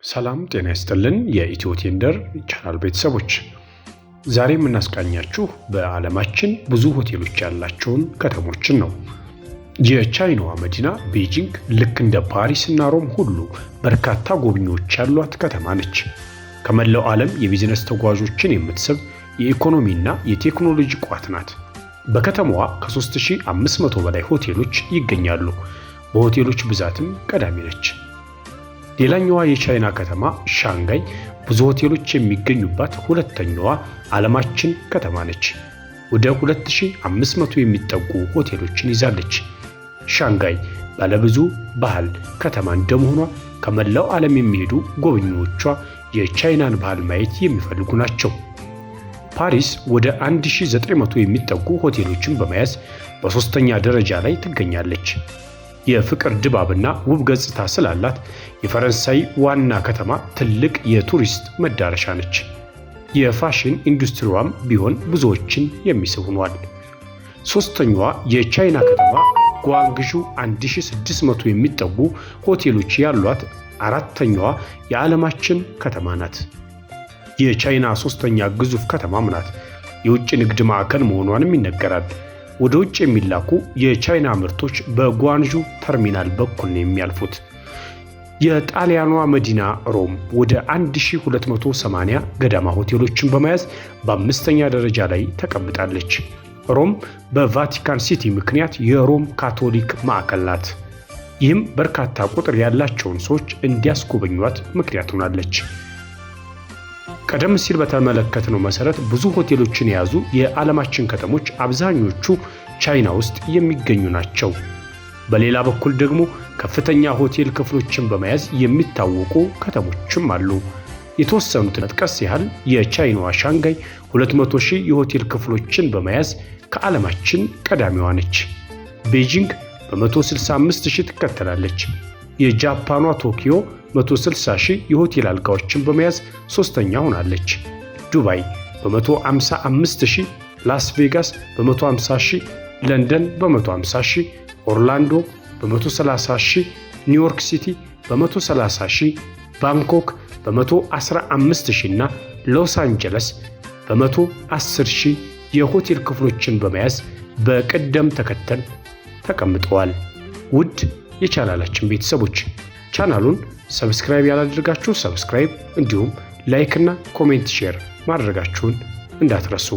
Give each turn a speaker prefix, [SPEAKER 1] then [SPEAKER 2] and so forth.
[SPEAKER 1] ሰላም ጤና ይስጥልን የኢትዮ ቴንደር ቻናል ቤተሰቦች፣ ዛሬ የምናስቃኛችሁ በዓለማችን ብዙ ሆቴሎች ያላቸውን ከተሞችን ነው። የቻይናዋ መዲና ቤጂንግ ልክ እንደ ፓሪስ እና ሮም ሁሉ በርካታ ጎብኚዎች ያሏት ከተማ ነች። ከመላው ዓለም የቢዝነስ ተጓዦችን የምትስብ የኢኮኖሚና የቴክኖሎጂ ቋት ናት። በከተማዋ ከ3500 በላይ ሆቴሎች ይገኛሉ። በሆቴሎች ብዛትም ቀዳሚ ነች። ሌላኛዋ የቻይና ከተማ ሻንጋይ ብዙ ሆቴሎች የሚገኙባት ሁለተኛዋ ዓለማችን ከተማ ነች። ወደ 2500 የሚጠጉ ሆቴሎችን ይዛለች። ሻንጋይ ባለብዙ ባህል ከተማ እንደመሆኗ ከመላው ዓለም የሚሄዱ ጎብኚዎቿ የቻይናን ባህል ማየት የሚፈልጉ ናቸው። ፓሪስ ወደ 1900 የሚጠጉ ሆቴሎችን በመያዝ በሦስተኛ ደረጃ ላይ ትገኛለች። የፍቅር ድባብና ውብ ገጽታ ስላላት የፈረንሳይ ዋና ከተማ ትልቅ የቱሪስት መዳረሻ ነች። የፋሽን ኢንዱስትሪዋም ቢሆን ብዙዎችን የሚስብ ሆኗል። ሦስተኛዋ የቻይና ከተማ ጓንግዡ 1600 የሚጠጉ ሆቴሎች ያሏት አራተኛዋ የዓለማችን ከተማ ናት። የቻይና ሦስተኛ ግዙፍ ከተማም ናት። የውጭ ንግድ ማዕከል መሆኗንም ይነገራል። ወደ ውጭ የሚላኩ የቻይና ምርቶች በጓንዡ ተርሚናል በኩል ነው የሚያልፉት። የጣሊያኗ መዲና ሮም ወደ 1280 ገዳማ ሆቴሎችን በመያዝ በአምስተኛ ደረጃ ላይ ተቀምጣለች። ሮም በቫቲካን ሲቲ ምክንያት የሮም ካቶሊክ ማዕከል ናት። ይህም በርካታ ቁጥር ያላቸውን ሰዎች እንዲያስጎበኟት ምክንያት ሆናለች። ቀደም ሲል በተመለከትነው መሰረት ብዙ ሆቴሎችን የያዙ የዓለማችን ከተሞች አብዛኞቹ ቻይና ውስጥ የሚገኙ ናቸው። በሌላ በኩል ደግሞ ከፍተኛ ሆቴል ክፍሎችን በመያዝ የሚታወቁ ከተሞችም አሉ። የተወሰኑትን መጥቀስ ያህል የቻይናዋ ሻንጋይ 200,000 የሆቴል ክፍሎችን በመያዝ ከዓለማችን ቀዳሚዋ ነች። ቤጂንግ በ165,000 ትከተላለች። የጃፓኗ ቶኪዮ 160,000 የሆቴል አልጋዎችን በመያዝ ሶስተኛ ሆናለች። ዱባይ በ155,000፣ ላስ ቬጋስ በ150,000፣ ለንደን በ150,000፣ ኦርላንዶ በ130,000፣ ኒውዮርክ ሲቲ በ130,000፣ ባንኮክ በ115,000 እና ሎስ አንጀለስ በ110,000 የሆቴል ክፍሎችን በመያዝ በቅደም ተከተል ተቀምጠዋል። ውድ የቻናላችን ቤተሰቦች ቻናሉን ሰብስክራይብ ያላደረጋችሁ ሰብስክራይብ፣ እንዲሁም ላይክ እና ኮሜንት ሼር ማድረጋችሁን እንዳትረሱ።